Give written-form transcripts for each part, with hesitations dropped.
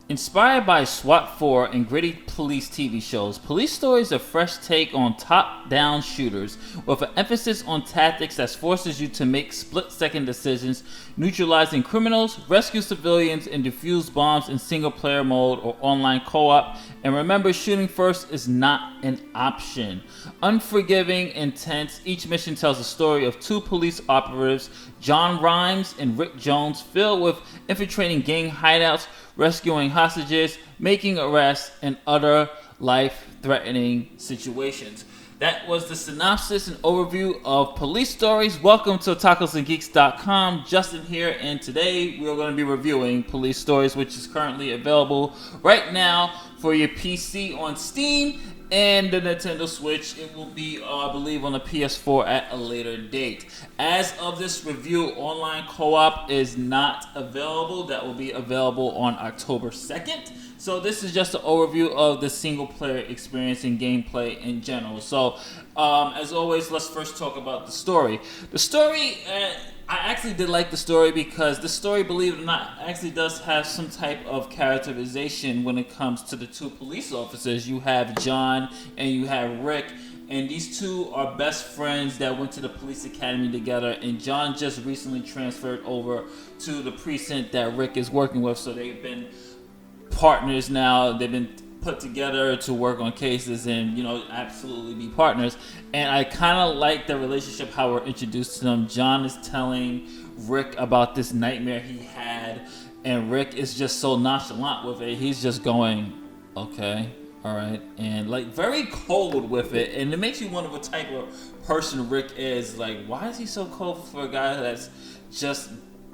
Inspired by SWAT 4 and gritty police TV shows, Police Story is a fresh take on top-down shooters with an emphasis on tactics that forces you to make split-second decisions, neutralizing criminals, rescue civilians, and defuse bombs in single-player mode or online co-op. And remember, shooting first is not an option. Unforgiving, intense, each mission tells the story of two police operatives, John Rhimes and Rick Jones, filled with infiltrating gang hideouts, rescuing hostages, making arrests, and other life-threatening situations. That was the synopsis and overview of Police Stories. Welcome to tacosandgeeks.com. Justin here, and today we are going to be reviewing Police Stories, which is currently available right now for your PC on Steam and the Nintendo Switch. It will be, I believe, on the PS4 at a later date. As of this review, online co-op is not available. That will be available on October 2nd. So this is just an overview of the single-player experience and gameplay in general. So, as always, let's first talk about the story. The story, I actually did like the story because the story, believe it or not, actually does have some type of characterization when it comes to the two police officers. You have John and you have Rick. And these two are best friends that went to the police academy together. And John just recently transferred over to the precinct that Rick is working with. So they've been partners now. They've been put together to work on cases and, absolutely be partners. And I kind of like the relationship, how we're introduced to them. John is telling Rick about this nightmare he had. And Rick is just so nonchalant with it. He's just going, okay. All right, and very cold with it, and it makes you wonder what type of person Rick is. Like, why is he so cold for a guy that's just,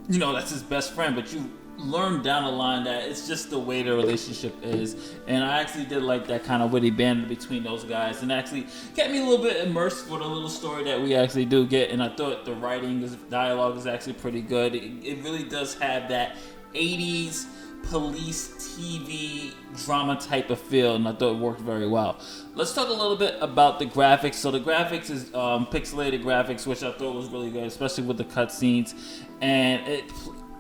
that's his best friend? But you learn down the line that it's just the way the relationship is. And I actually did like that kind of witty banter between those guys, and actually kept me a little bit immersed for the little story that we actually do get. And I thought the dialogue is actually pretty good. It really does have that 80s police TV drama type of feel, and I thought it worked very well. Let's talk a little bit about the graphics. So the graphics is pixelated graphics, which I thought was really good, especially with the cutscenes, and it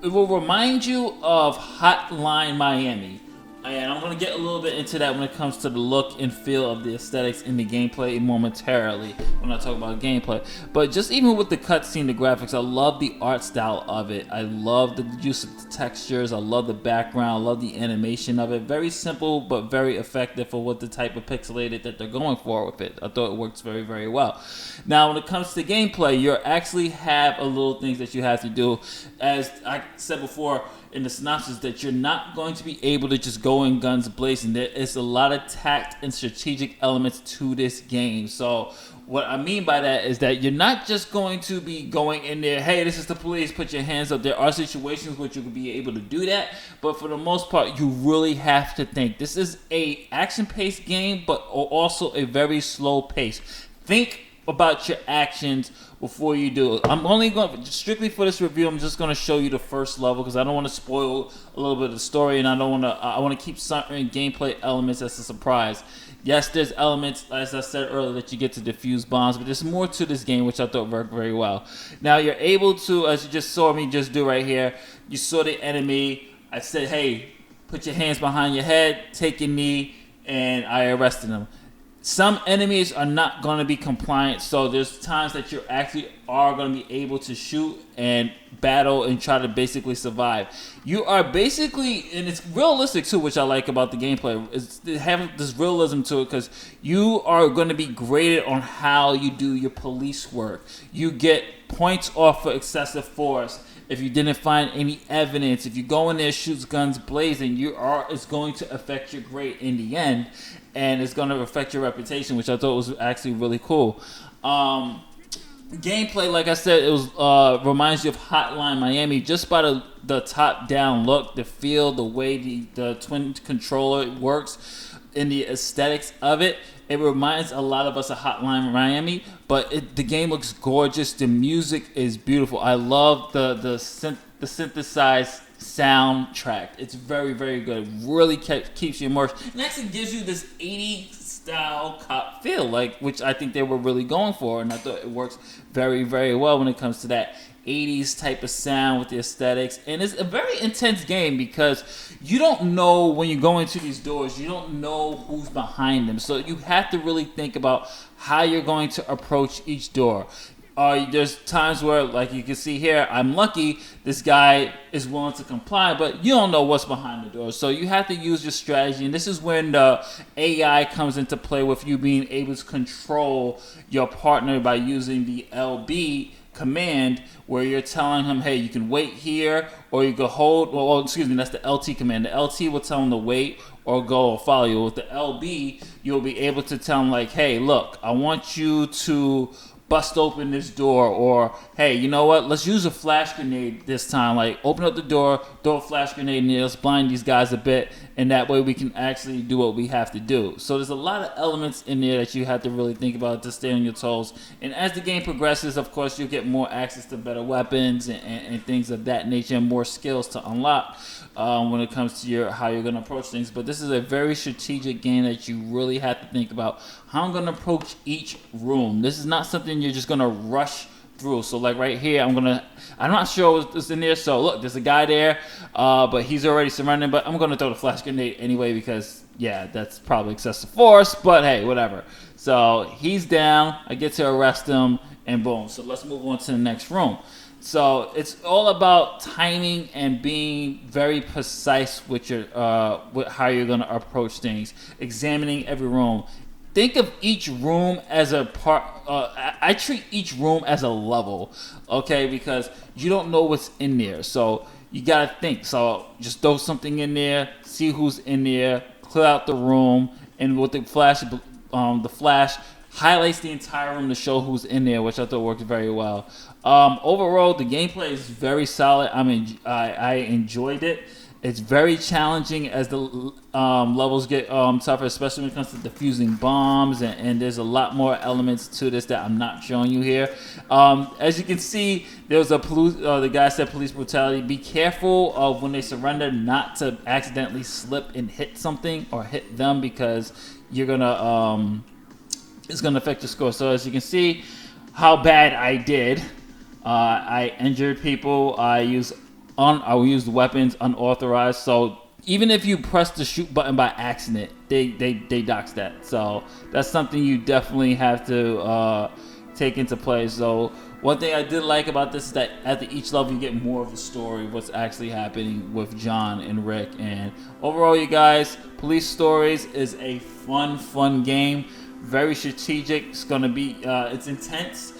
will remind you of Hotline Miami. And I'm going to get a little bit into that when it comes to the look and feel of the aesthetics in the gameplay momentarily when I talk about gameplay. But just even with the cutscene, the graphics, I love the art style of it. I love the use of the textures. I love the background. I love the animation of it. Very simple, but very effective for what the type of pixelated that they're going for with it. I thought it works very, very well. Now, when it comes to gameplay, you actually have a little things that you have to do. As I said before, in the synopsis, that you're not going to be able to just go in guns blazing. There is a lot of tact and strategic elements to this game. So what I mean by that is that you're not just going to be going in there, hey, this is the police, put your hands up. There are situations where you can be able to do that, but for the most part, you really have to think. This is a action-paced game, but also a very slow pace. Think about your actions before you do it. I'm only going strictly for this review. I'm just going to show you the first level because I don't want to spoil a little bit of the story, and I want to keep certain gameplay elements as a surprise. Yes, there's elements, as I said earlier, that you get to defuse bombs, but there's more to this game, which I thought worked very well. Now, you're able to, as you just saw me just do right here, you saw the enemy. I said, hey, put your hands behind your head, take your knee, and I arrested him. Some enemies are not going to be compliant, so there's times that you actually are going to be able to shoot and battle and try to basically survive. You are basically, and it's realistic too, which I like about the gameplay, is having this realism to it because you are going to be graded on how you do your police work. You get points off for excessive force. If you didn't find any evidence, if you go in there, shoots guns blazing, it's going to affect your grade in the end, and it's going to affect your reputation, which I thought was actually really cool. Gameplay, like I said, it was reminds you of Hotline Miami just by the top-down look, the feel, the way the twin controller works, and the aesthetics of it. It reminds a lot of us of Hotline Miami, but the game looks gorgeous. The music is beautiful. I love the synthesized soundtrack. It's very, very good. It really keeps you immersed. And actually gives you this 80s style cop feel, like, which I think they were really going for, and I thought it works very, very well when it comes to that 80s type of sound with the aesthetics. And it's a very intense game because you don't know when you go into these doors, you don't know who's behind them, so you have to really think about how you're going to approach each door. There's times where, like you can see here, I'm lucky this guy is willing to comply, but you don't know what's behind the door. So you have to use your strategy, and this is when the AI comes into play with you being able to control your partner by using the LB command, where you're telling him, hey, you can wait here, or you can hold, well, excuse me, that's the LT command. The LT will tell him to wait or go or follow you. With the LB, you'll be able to tell him, like, hey, look, I want you to bust open this door, or hey, you know what, let's use a flash grenade this time, like open up the door, throw a flash grenade in there, let's blind these guys a bit, and that way we can actually do what we have to do. So there's a lot of elements in there that you have to really think about to stay on your toes. And as the game progresses, of course, you'll get more access to better weapons and things of that nature, and more skills to unlock when it comes to how you're going to approach things. But this is a very strategic game that you really have to think about how I'm going to approach each room. This is not something you're just going to rush through. So like right here, I'm not sure what's in there. So look, there's a guy there, but he's already surrendering, but I'm going to throw the flash grenade anyway because, yeah, that's probably excessive force, but hey, whatever. So he's down, I get to arrest him, and boom. So let's move on to the next room. So it's all about timing and being very precise with your with how you're going to approach things, examining every room. Think of each room as a part. I treat each room as a level, okay? Because you don't know what's in there, so you gotta think. So just throw something in there, see who's in there, clear out the room, and with the flash highlights the entire room to show who's in there, which I thought worked very well. Overall, the gameplay is very solid. I enjoyed it. It's very challenging as the levels get tougher, especially when it comes to defusing bombs, and there's a lot more elements to this that I'm not showing you here. As you can see, there's the guy said police brutality. Be careful of when they surrender not to accidentally slip and hit something or hit them, because you're gonna it's gonna affect your score. So as you can see how bad I did. I injured people. I used weapons unauthorized. So even if you press the shoot button by accident, they dox that. So that's something you definitely have to take into play. So one thing I did like about this is that at each level you get more of the story, what's actually happening with John and Rick. And overall, you guys, Police Stories is a fun game. Very strategic. It's gonna be it's intense.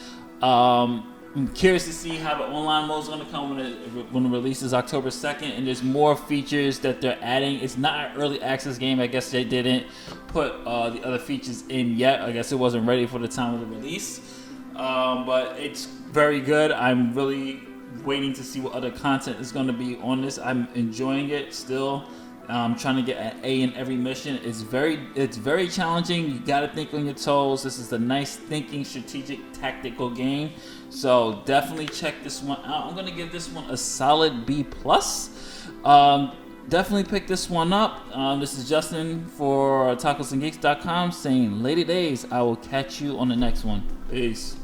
I'm curious to see how the online mode is going to come when it releases October 2nd, and there's more features that they're adding. It's not an early access game. I guess they didn't put the other features in yet. I guess it wasn't ready for the time of the release, but it's very good. I'm really waiting to see what other content is going to be on this. I'm enjoying it still. I'm trying to get an A in every mission. It's very challenging. You got to think on your toes. This is a nice thinking, strategic, tactical game. So definitely check this one out. I'm gonna give this one a solid B+. Definitely pick this one up. This is Justin for tacosandgeeks.com saying, lady days. I will catch you on the next one. Peace.